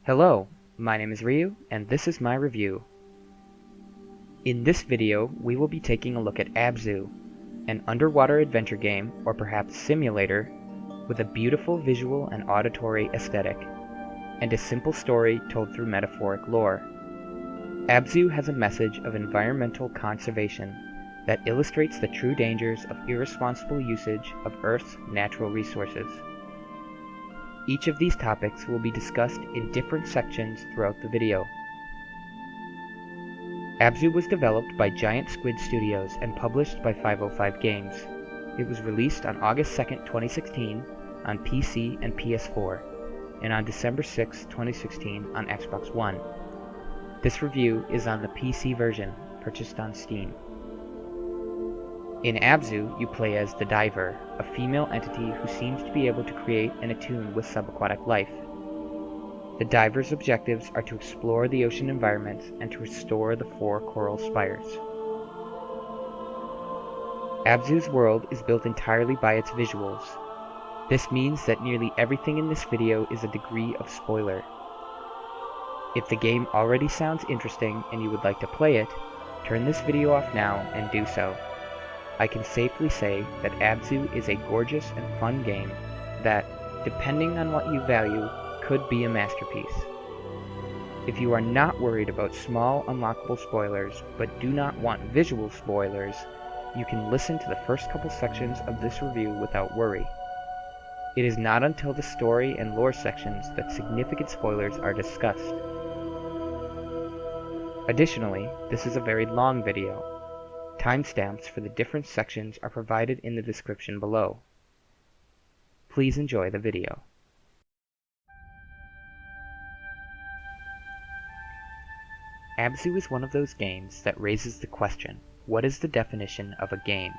Hello, my name is Ryu, and this is my review. In this video, we will be taking a look at Abzû, an underwater adventure game, or perhaps simulator, with a beautiful visual and auditory aesthetic, and a simple story told through metaphoric lore. Abzû has a message of environmental conservation that illustrates the true dangers of irresponsible usage of Earth's natural resources. Each of these topics will be discussed in different sections throughout the video. Abzû was developed by Giant Squid Studios and published by 505 Games. It was released on August 2, 2016 on PC and PS4, and on December 6, 2016 on Xbox One. This review is on the PC version, purchased on Steam. In Abzû, you play as the Diver, a female entity who seems to be able to create and attune with subaquatic life. The Diver's objectives are to explore the ocean environments and to restore the 4 coral spires. Abzû's world is built entirely by its visuals. This means that nearly everything in this video is a degree of spoiler. If the game already sounds interesting and you would like to play it, turn this video off now and do so. I can safely say that Abzû is a gorgeous and fun game that, depending on what you value, could be a masterpiece. If you are not worried about small unlockable spoilers but do not want visual spoilers, you can listen to the first couple sections of this review without worry. It is not until the story and lore sections that significant spoilers are discussed. Additionally, this is a very long video. Timestamps for the different sections are provided in the description below. Please enjoy the video. Abzû is one of those games that raises the question, what is the definition of a game?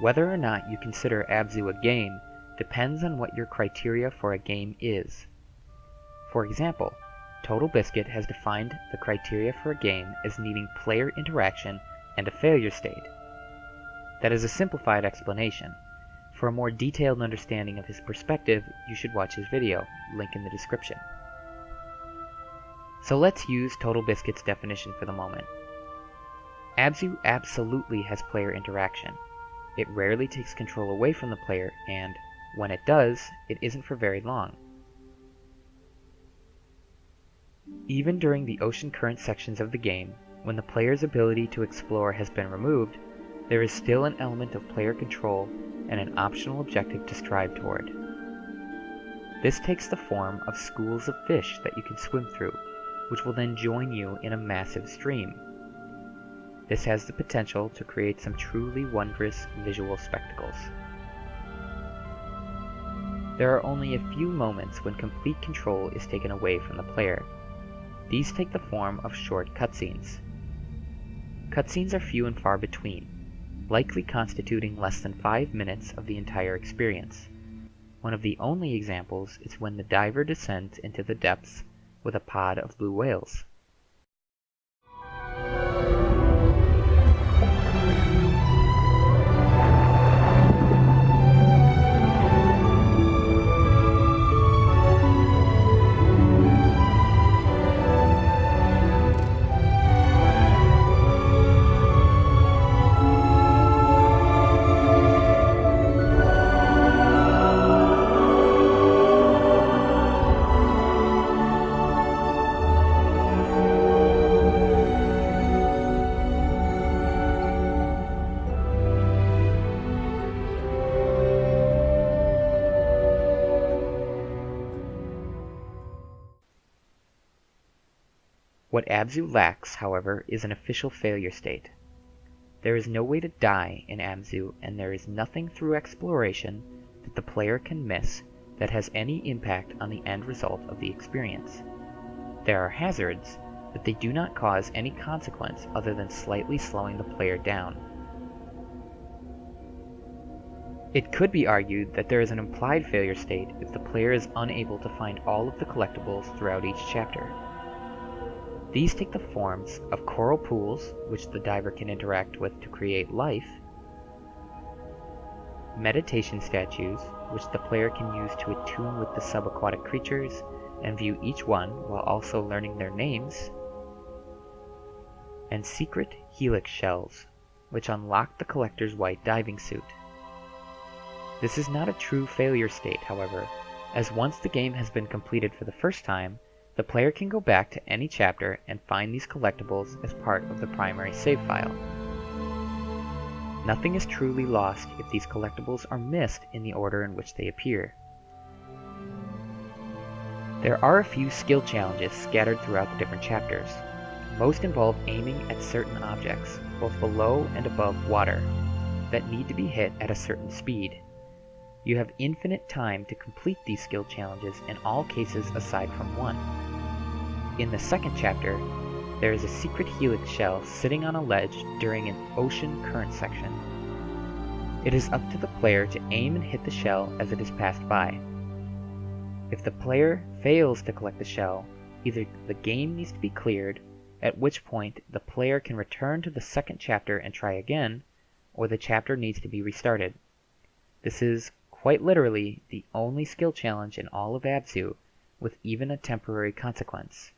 Whether or not you consider Abzû a game depends on what your criteria for a game is. For example, Totalbiscuit has defined the criteria for a game as needing player interaction and a failure state. That is a simplified explanation. For a more detailed understanding of his perspective, you should watch his video, link in the description. So let's use Totalbiscuit's definition for the moment. Abzû absolutely has player interaction. It rarely takes control away from the player, and when it does, it isn't for very long. Even during the ocean current sections of the game, when the player's ability to explore has been removed, there is still an element of player control and an optional objective to strive toward. This takes the form of schools of fish that you can swim through, which will then join you in a massive stream. This has the potential to create some truly wondrous visual spectacles. There are only a few moments when complete control is taken away from the player. These take the form of short cutscenes. Cutscenes are few and far between, likely constituting less than 5 minutes of the entire experience. One of the only examples is when the diver descends into the depths with a pod of blue whales. What Abzû lacks, however, is an official failure state. There is no way to die in Abzû, and there is nothing through exploration that the player can miss that has any impact on the end result of the experience. There are hazards, but they do not cause any consequence other than slightly slowing the player down. It could be argued that there is an implied failure state if the player is unable to find all of the collectibles throughout each chapter. These take the forms of coral pools, which the diver can interact with to create life, meditation statues, which the player can use to attune with the subaquatic creatures, and view each one while also learning their names, and secret helix shells, which unlock the collector's white diving suit. This is not a true failure state, however, as once the game has been completed for the first time, the player can go back to any chapter and find these collectibles as part of the primary save file. Nothing is truly lost if these collectibles are missed in the order in which they appear. There are a few skill challenges scattered throughout the different chapters. Most involve aiming at certain objects, both below and above water, that need to be hit at a certain speed. You have infinite time to complete these skill challenges in all cases aside from one. In the second chapter, there is a secret helix shell sitting on a ledge during an ocean current section. It is up to the player to aim and hit the shell as it is passed by. If the player fails to collect the shell, either the game needs to be cleared, at which point the player can return to the second chapter and try again, or the chapter needs to be restarted. This is, quite literally, the only skill challenge in all of Abzû with even a temporary consequence.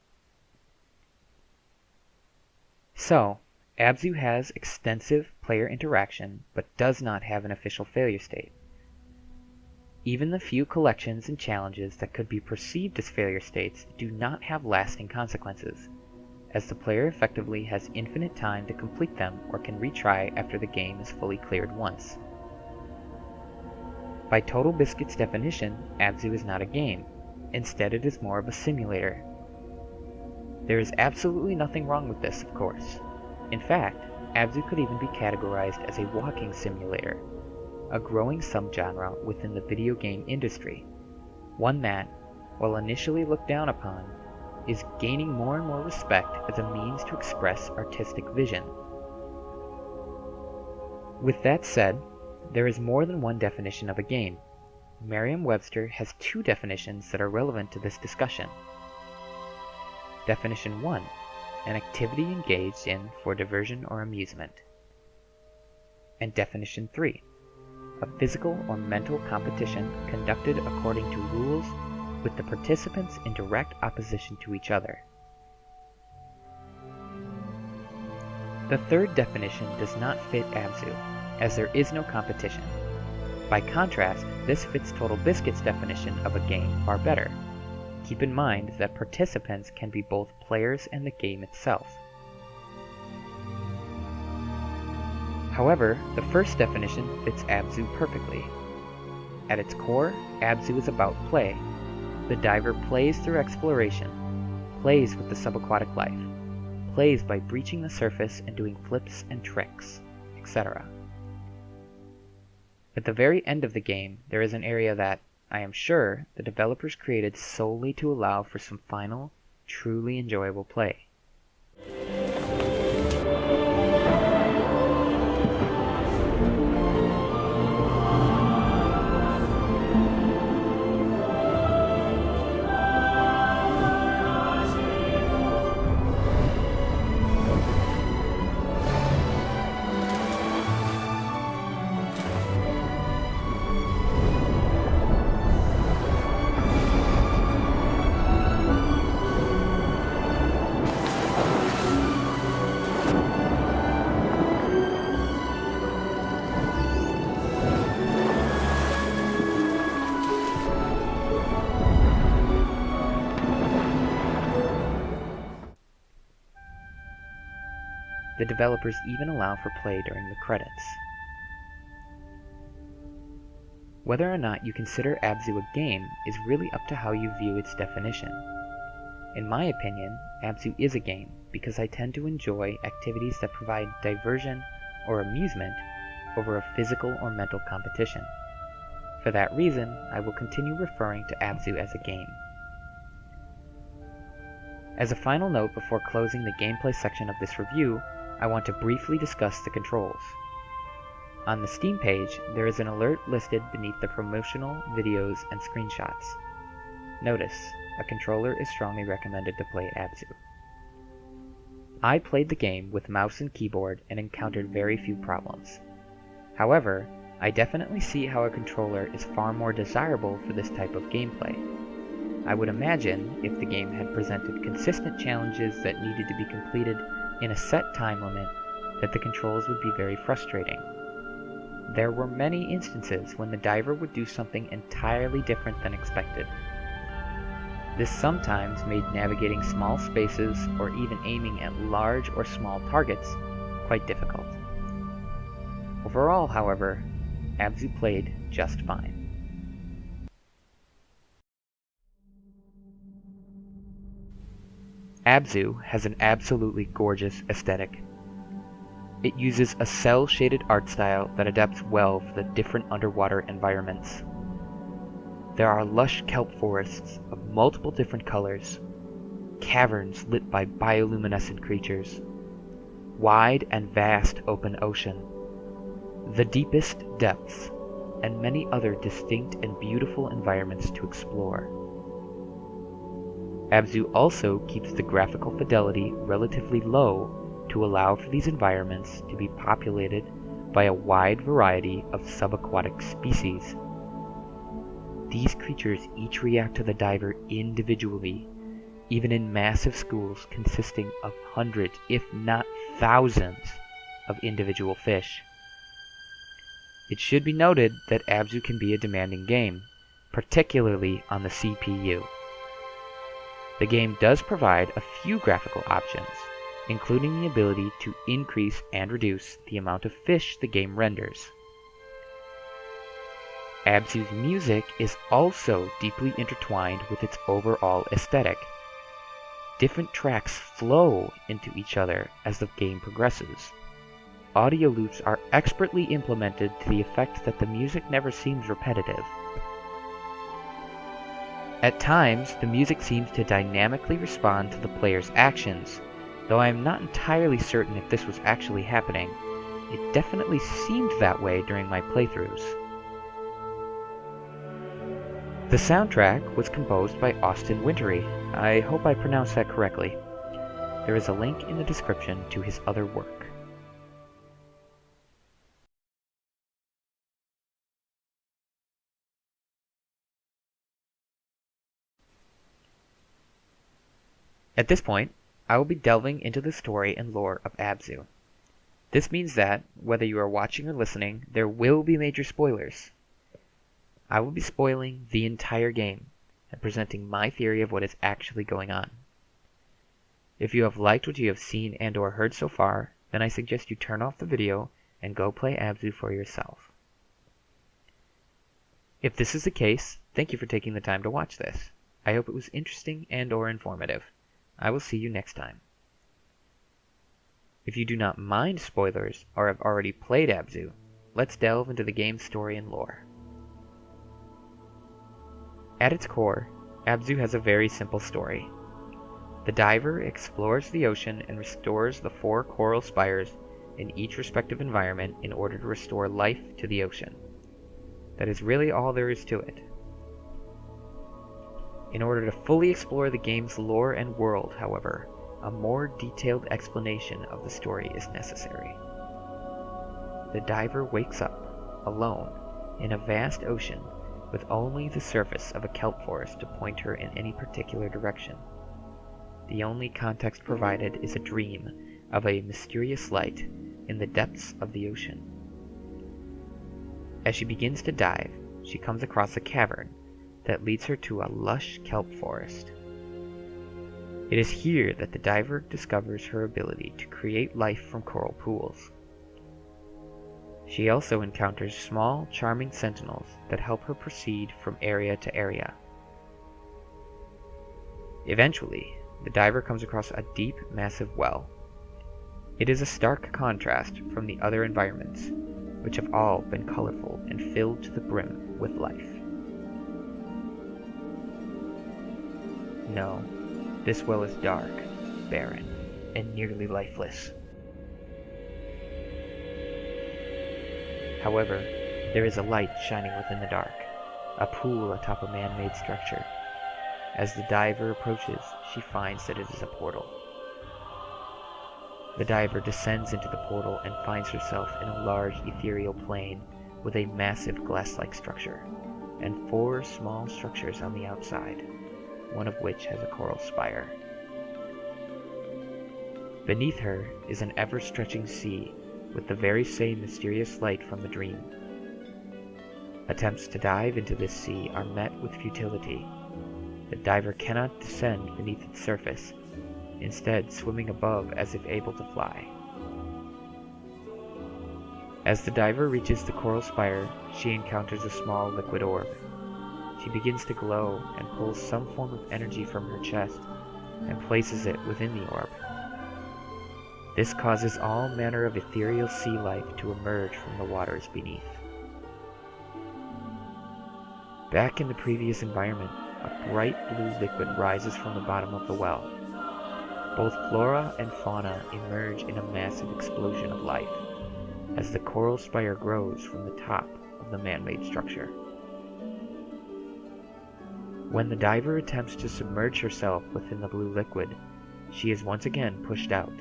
So, Abzû has extensive player interaction, but does not have an official failure state. Even the few collections and challenges that could be perceived as failure states do not have lasting consequences, as the player effectively has infinite time to complete them or can retry after the game is fully cleared once. By Totalbiscuit's definition, Abzû is not a game. Instead, it is more of a simulator. There is absolutely nothing wrong with this, of course. In fact, Abzû could even be categorized as a walking simulator, a growing subgenre within the video game industry, one that, while initially looked down upon, is gaining more and more respect as a means to express artistic vision. With that said, there is more than one definition of a game. Merriam-Webster has two definitions that are relevant to this discussion. Definition 1, an activity engaged in for diversion or amusement. And Definition 3, a physical or mental competition conducted according to rules with the participants in direct opposition to each other. The third definition does not fit Abzû, as there is no competition. By contrast, this fits Totalbiscuit's definition of a game far better. Keep in mind that participants can be both players and the game itself. However, the first definition fits Abzû perfectly. At its core, Abzû is about play. The diver plays through exploration, plays with the subaquatic life, plays by breaching the surface and doing flips and tricks, etc. At the very end of the game, there is an area that, I am sure, the developers created solely to allow for some final, truly enjoyable play. The developers even allow for play during the credits. Whether or not you consider Abzû a game is really up to how you view its definition. In my opinion, Abzû is a game because I tend to enjoy activities that provide diversion or amusement over a physical or mental competition. For that reason, I will continue referring to Abzû as a game. As a final note before closing the gameplay section of this review, I want to briefly discuss the controls. On the Steam page, there is an alert listed beneath the promotional videos and screenshots. Notice, a controller is strongly recommended to play Abzû. I played the game with mouse and keyboard and encountered very few problems. However, I definitely see how a controller is far more desirable for this type of gameplay. I would imagine if the game had presented consistent challenges that needed to be completed in a set time limit, that the controls would be very frustrating. There were many instances when the diver would do something entirely different than expected. This sometimes made navigating small spaces or even aiming at large or small targets quite difficult. Overall, however, Abzû played just fine. Abzû has an absolutely gorgeous aesthetic. It uses a cel-shaded art style that adapts well for the different underwater environments. There are lush kelp forests of multiple different colors, caverns lit by bioluminescent creatures, wide and vast open ocean, the deepest depths, and many other distinct and beautiful environments to explore. Abzû also keeps the graphical fidelity relatively low to allow for these environments to be populated by a wide variety of subaquatic species. These creatures each react to the diver individually, even in massive schools consisting of hundreds, if not thousands, of individual fish. It should be noted that Abzû can be a demanding game, particularly on the CPU. The game does provide a few graphical options, including the ability to increase and reduce the amount of fish the game renders. Abzû's music is also deeply intertwined with its overall aesthetic. Different tracks flow into each other as the game progresses. Audio loops are expertly implemented to the effect that the music never seems repetitive. At times, the music seems to dynamically respond to the player's actions, though I am not entirely certain if this was actually happening. It definitely seemed that way during my playthroughs. The soundtrack was composed by Wintory. I hope I pronounced that correctly. There is a link in the description to his other work. At this point, I will be delving into the story and lore of Abzû. This means that, whether you are watching or listening, there will be major spoilers. I will be spoiling the entire game and presenting my theory of what is actually going on. If you have liked what you have seen and or heard so far, then I suggest you turn off the video and go play Abzû for yourself. If this is the case, thank you for taking the time to watch this. I hope it was interesting and or informative. I will see you next time. If you do not mind spoilers or have already played Abzû, let's delve into the game's story and lore. At its core, Abzû has a very simple story. The diver explores the ocean and restores the 4 coral spires in each respective environment in order to restore life to the ocean. That is really all there is to it. In order to fully explore the game's lore and world, however, a more detailed explanation of the story is necessary. The diver wakes up, alone, in a vast ocean with only the surface of a kelp forest to point her in any particular direction. The only context provided is a dream of a mysterious light in the depths of the ocean. As she begins to dive, she comes across a cavern that leads her to a lush kelp forest. It is here that the diver discovers her ability to create life from coral pools. She also encounters small, charming sentinels that help her proceed from area to area. Eventually, the diver comes across a deep, massive well. It is a stark contrast from the other environments, which have all been colorful and filled to the brim with life. No, this well is dark, barren, and nearly lifeless. However, there is a light shining within the dark, a pool atop a man-made structure. As the diver approaches, she finds that it is a portal. The diver descends into the portal and finds herself in a large ethereal plane with a massive glass-like structure, and 4 small structures on the outside. one of which has a coral spire. Beneath her is an ever-stretching sea with the very same mysterious light from the dream. Attempts to dive into this sea are met with futility. The diver cannot descend beneath its surface, instead swimming above as if able to fly. As the diver reaches the coral spire, she encounters a small liquid orb. She begins to glow and pulls some form of energy from her chest and places it within the orb. This causes all manner of ethereal sea life to emerge from the waters beneath. Back in the previous environment, a bright blue liquid rises from the bottom of the well. Both flora and fauna emerge in a massive explosion of life as the coral spire grows from the top of the man-made structure. When the diver attempts to submerge herself within the blue liquid, she is once again pushed out,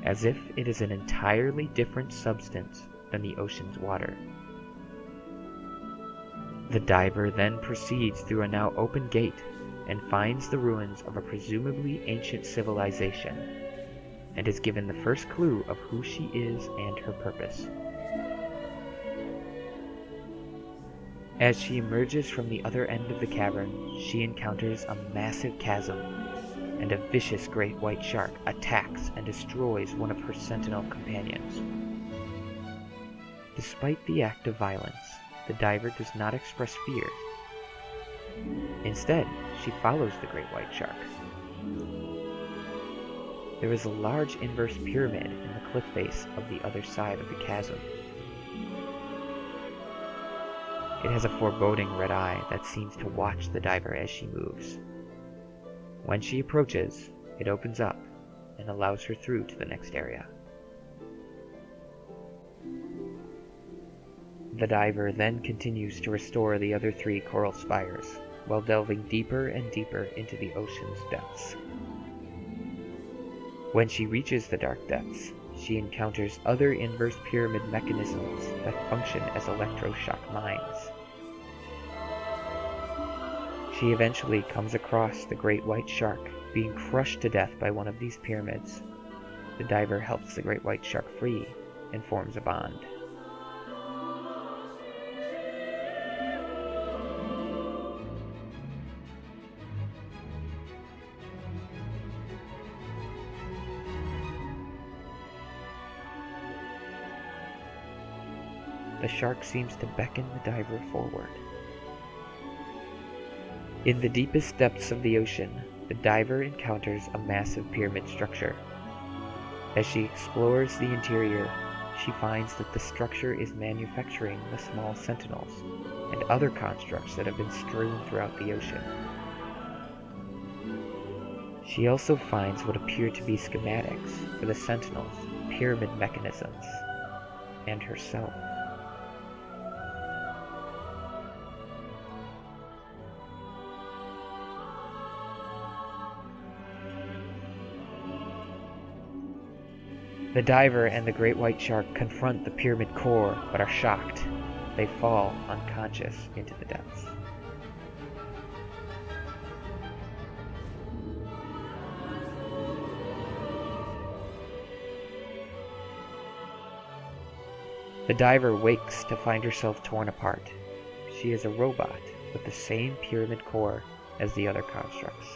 as if it is an entirely different substance than the ocean's water. The diver then proceeds through a now open gate and finds the ruins of a presumably ancient civilization, and is given the first clue of who she is and her purpose. As she emerges from the other end of the cavern, she encounters a massive chasm, and a vicious great white shark attacks and destroys one of her sentinel companions. Despite the act of violence, the diver does not express fear. Instead, she follows the great white shark. There is a large inverse pyramid in the cliff face of the other side of the chasm. It has a foreboding red eye that seems to watch the diver as she moves. When she approaches, it opens up and allows her through to the next area. The diver then continues to restore the other 3 coral spires, while delving deeper and deeper into the ocean's depths. When she reaches the dark depths, she encounters other inverse pyramid mechanisms that function as electroshock mines. She eventually comes across the great white shark being crushed to death by one of these pyramids. The diver helps the great white shark free and forms a bond. The shark seems to beckon the diver forward. In the deepest depths of the ocean, the diver encounters a massive pyramid structure. As she explores the interior, she finds that the structure is manufacturing the small sentinels and other constructs that have been strewn throughout the ocean. She also finds what appear to be schematics for the sentinels, pyramid mechanisms, and herself. The diver and the great white shark confront the pyramid core, but are shocked. They fall unconscious into the depths. The diver wakes to find herself torn apart. She is a robot with the same pyramid core as the other constructs.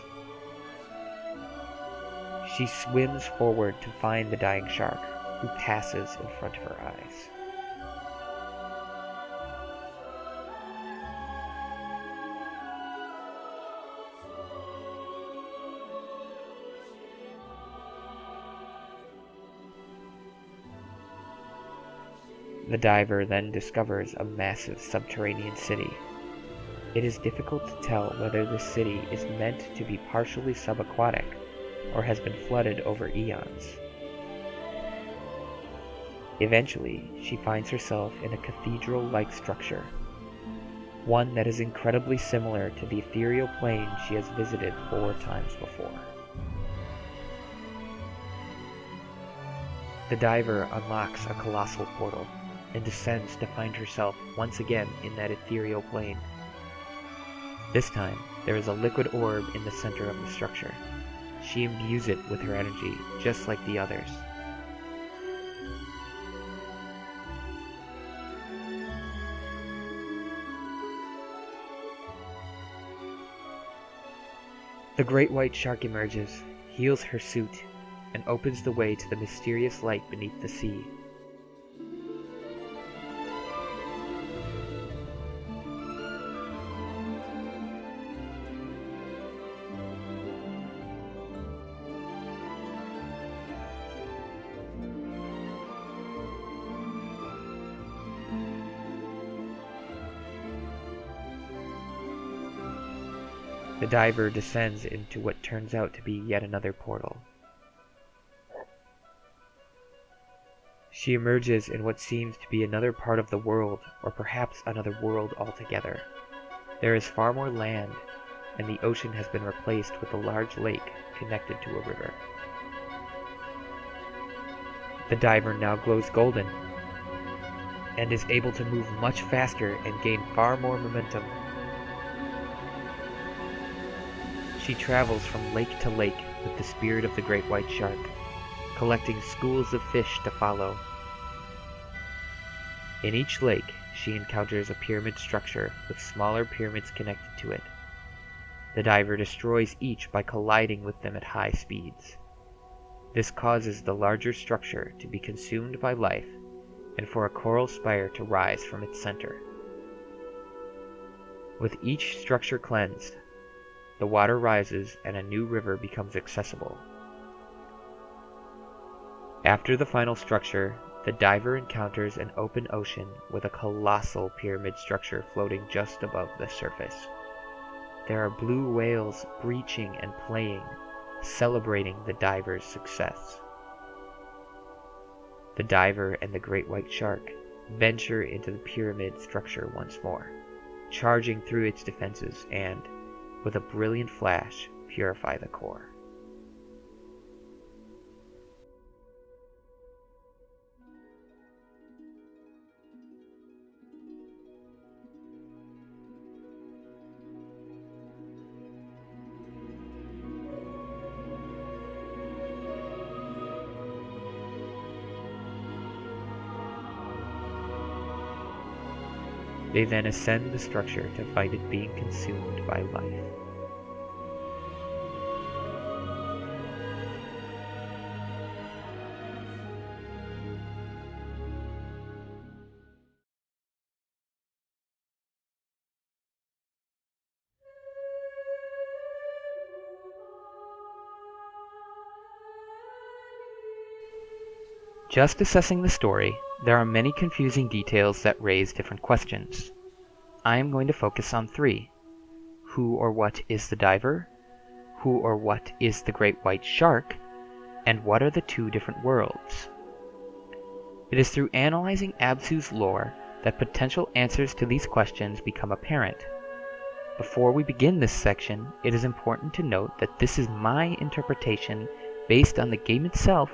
She swims forward to find the dying shark, who passes in front of her eyes. The diver then discovers a massive subterranean city. It is difficult to tell whether this city is meant to be partially subaquatic or has been flooded over eons. Eventually, she finds herself in a cathedral-like structure, one that is incredibly similar to the ethereal plane she has visited 4 times before. The diver unlocks a colossal portal and descends to find herself once again in that ethereal plane. This time, there is a liquid orb in the center of the structure. She imbues it with her energy, just like the others. The great white shark emerges, heals her suit, and opens the way to the mysterious light beneath the sea. The diver descends into what turns out to be yet another portal. She emerges in what seems to be another part of the world, or perhaps another world altogether. There is far more land, and the ocean has been replaced with a large lake connected to a river. The diver now glows golden, and is able to move much faster and gain far more momentum. She travels from lake to lake with the spirit of the great white shark, collecting schools of fish to follow. In each lake, she encounters a pyramid structure with smaller pyramids connected to it. The diver destroys each by colliding with them at high speeds. This causes the larger structure to be consumed by life and for a coral spire to rise from its center. With each structure cleansed, the water rises and a new river becomes accessible. After the final structure, the diver encounters an open ocean with a colossal pyramid structure floating just above the surface. There are blue whales breaching and playing, celebrating the diver's success. The diver and the great white shark venture into the pyramid structure once more, charging through its defenses and, with a brilliant flash, purify the core. They then ascend the structure to find it being consumed by life. Just assessing the story, there are many confusing details that raise different questions. I am going to focus on 3. Who or what is the diver? Who or what is the great white shark? And what are the 2 different worlds? It is through analyzing Abzû's lore that potential answers to these questions become apparent. Before we begin this section, it is important to note that this is my interpretation based on the game itself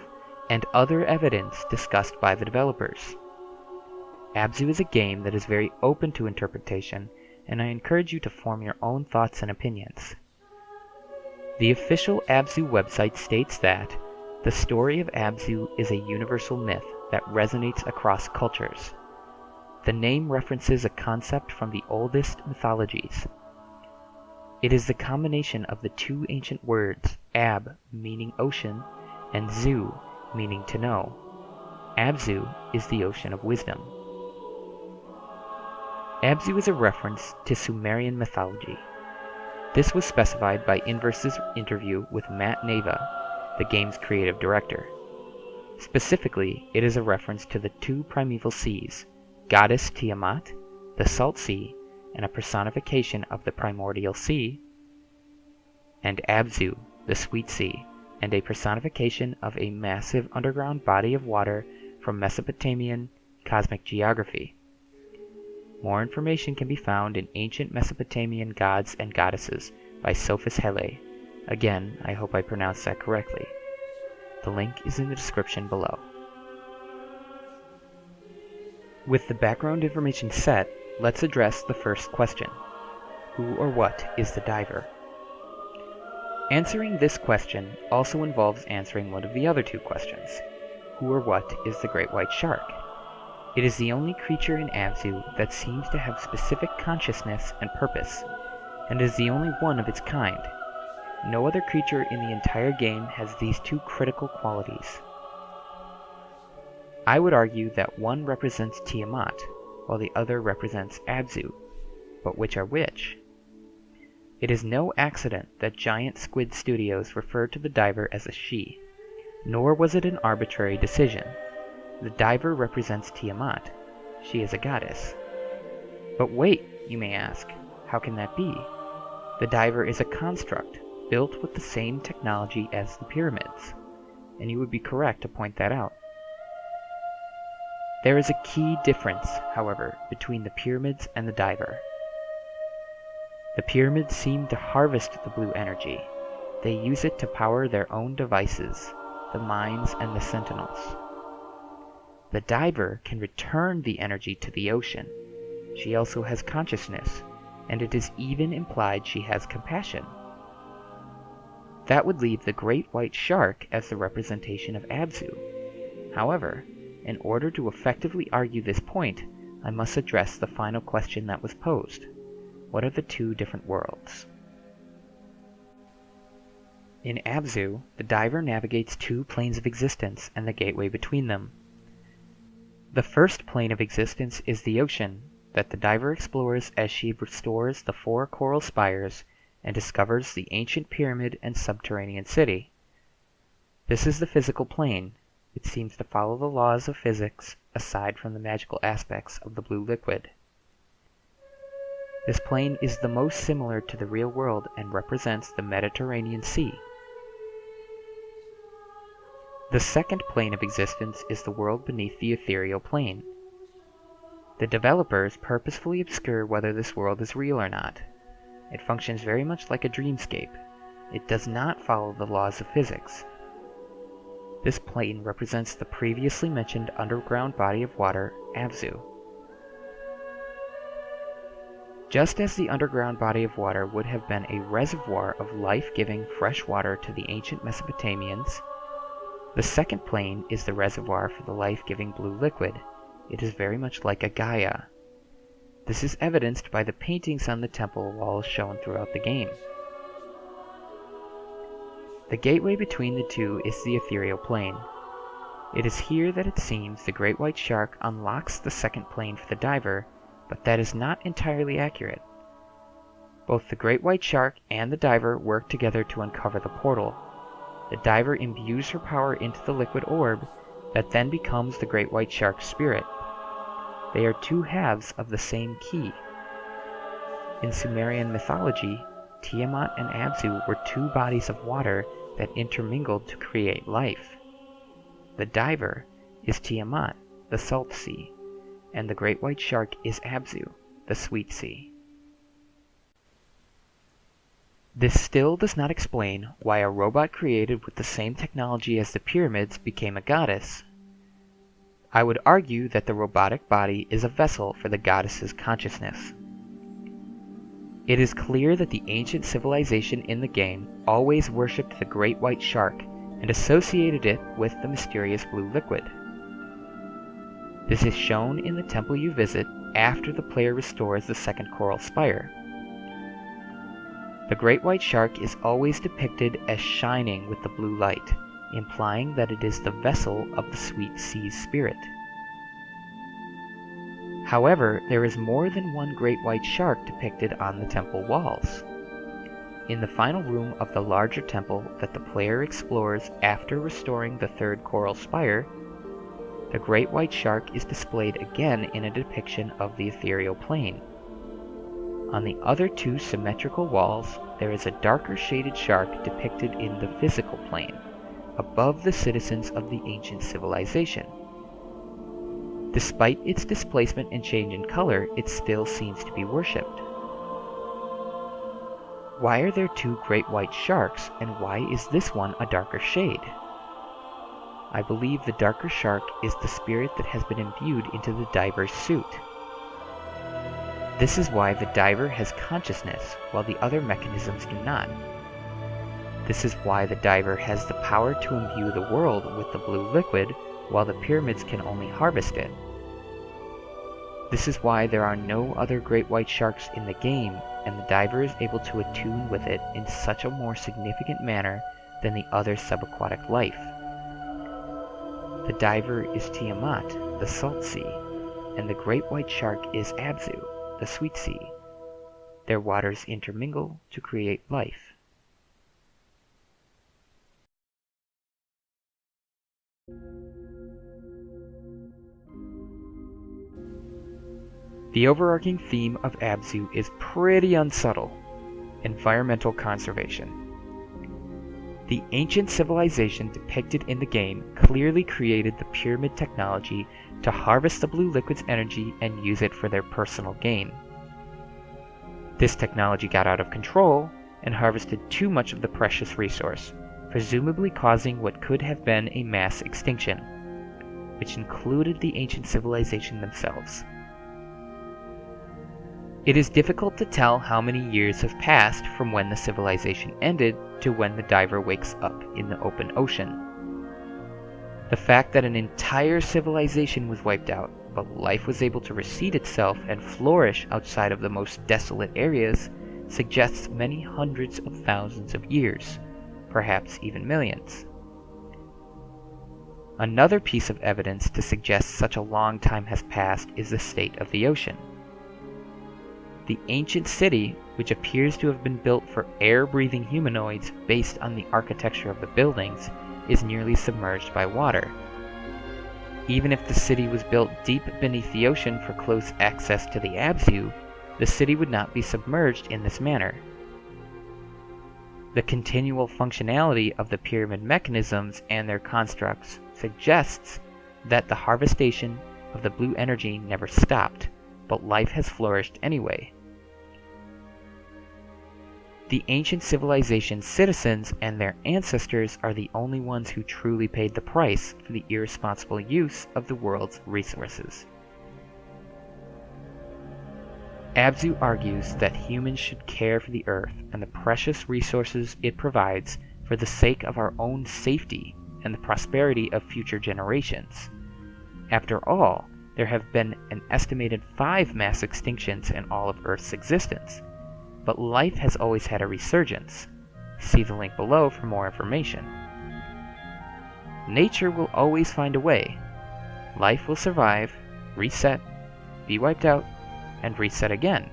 and other evidence discussed by the developers. Abzû is a game that is very open to interpretation, and I encourage you to form your own thoughts and opinions. The official Abzû website states that the story of Abzû is a universal myth that resonates across cultures. The name references a concept from the oldest mythologies. It is the combination of the 2 ancient words, Ab, meaning ocean, and Zu, meaning to know. Abzû is the ocean of wisdom. Abzû is a reference to Sumerian mythology. This was specified by Inverse's interview with Matt Nava, the game's creative director. Specifically, it is a reference to the 2 primeval seas, goddess Tiamat, the Salt Sea, and a personification of the primordial sea, and Abzû, the Sweet Sea, and a personification of a massive underground body of water from Mesopotamian cosmic geography. More information can be found in Ancient Mesopotamian Gods and Goddesses by Sophus Helle. Again, I hope I pronounced that correctly. The link is in the description below. With the background information set, let's address the first question. Who or what is the diver? Answering this question also involves answering one of the other two questions. Who or what is the great white shark? It is the only creature in Abzû that seems to have specific consciousness and purpose, and is the only one of its kind. No other creature in the entire game has these two critical qualities. I would argue that one represents Tiamat, while the other represents Abzû, but which are which? It is no accident that Giant Squid Studios referred to the diver as a she, nor was it an arbitrary decision. The diver represents Tiamat. She is a goddess. But wait, you may ask, how can that be? The diver is a construct, built with the same technology as the pyramids, and you would be correct to point that out. There is a key difference, however, between the pyramids and the diver. The pyramids seem to harvest the blue energy. They use it to power their own devices, the mines and the sentinels. The diver can return the energy to the ocean. She also has consciousness, and it is even implied she has compassion. That would leave the great white shark as the representation of Abzû. However, in order to effectively argue this point, I must address the final question that was posed. What are the two different worlds? In Abzû, the diver navigates two planes of existence and the gateway between them. The first plane of existence is the ocean, that the diver explores as she restores the 4 coral spires and discovers the ancient pyramid and subterranean city. This is the physical plane. It seems to follow the laws of physics, aside from the magical aspects of the blue liquid. This plane is the most similar to the real world and represents the Mediterranean Sea. The second plane of existence is the world beneath the ethereal plane. The developers purposefully obscure whether this world is real or not. It functions very much like a dreamscape. It does not follow the laws of physics. This plane represents the previously mentioned underground body of water, Abzû. Just as the underground body of water would have been a reservoir of life-giving fresh water to the ancient Mesopotamians, the second plane is the reservoir for the life-giving blue liquid. It is very much like a Gaia. This is evidenced by the paintings on the temple walls shown throughout the game. The gateway between the two is the ethereal plane. It is here that it seems the great white shark unlocks the second plane for the diver, but that is not entirely accurate. Both the great white shark and the diver work together to uncover the portal. The diver imbues her power into the liquid orb that then becomes the great white shark's spirit. They are two halves of the same key. In Sumerian mythology, Tiamat and Abzû were two bodies of water that intermingled to create life. The diver is Tiamat, the salt sea, and the great white shark is Abzû, the sweet sea. This still does not explain why a robot created with the same technology as the pyramids became a goddess. I would argue that the robotic body is a vessel for the goddess's consciousness. It is clear that the ancient civilization in the game always worshipped the great white shark and associated it with the mysterious blue liquid. This is shown in the temple you visit after the player restores the second coral spire. The great white shark is always depicted as shining with the blue light, implying that it is the vessel of the sweet sea's spirit. However, there is more than one great white shark depicted on the temple walls. In the final room of the larger temple that the player explores after restoring the third coral spire, the great white shark is displayed again in a depiction of the ethereal plane. On the other two symmetrical walls, there is a darker shaded shark depicted in the physical plane, above the citizens of the ancient civilization. Despite its displacement and change in color, it still seems to be worshipped. Why are there two great white sharks, and why is this one a darker shade? I believe the darker shark is the spirit that has been imbued into the diver's suit. This is why the diver has consciousness while the other mechanisms do not. This is why the diver has the power to imbue the world with the blue liquid while the pyramids can only harvest it. This is why there are no other great white sharks in the game, and the diver is able to attune with it in such a more significant manner than the other subaquatic life. The diver is Tiamat, the salt sea, and the great white shark is Abzû, the sweet sea. Their waters intermingle to create life. The overarching theme of Abzû is pretty unsubtle: environmental conservation. The ancient civilization depicted in the game clearly created the pyramid technology to harvest the blue liquid's energy and use it for their personal gain. This technology got out of control and harvested too much of the precious resource, presumably causing what could have been a mass extinction, which included the ancient civilization themselves. It is difficult to tell how many years have passed from when the civilization ended to when the diver wakes up in the open ocean. The fact that an entire civilization was wiped out, but life was able to reseed itself and flourish outside of the most desolate areas, suggests many hundreds of thousands of years, perhaps even millions. Another piece of evidence to suggest such a long time has passed is the state of the ocean. The ancient city, which appears to have been built for air-breathing humanoids based on the architecture of the buildings, is nearly submerged by water. Even if the city was built deep beneath the ocean for close access to the Abzû, the city would not be submerged in this manner. The continual functionality of the pyramid mechanisms and their constructs suggests that the harvestation of the blue energy never stopped, but life has flourished anyway. The ancient civilization's citizens and their ancestors are the only ones who truly paid the price for the irresponsible use of the world's resources. Abzû argues that humans should care for the earth and the precious resources it provides for the sake of our own safety and the prosperity of future generations. After all, there have been an estimated 5 mass extinctions in all of Earth's existence, but life has always had a resurgence. See the link below for more information. Nature will always find a way. Life will survive, reset, be wiped out, and reset again.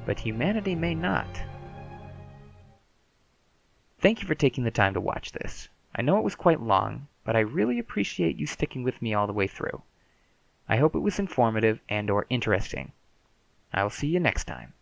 But humanity may not. Thank you for taking the time to watch this. I know it was quite long, but I really appreciate you sticking with me all the way through. I hope it was informative and/or interesting. I will see you next time.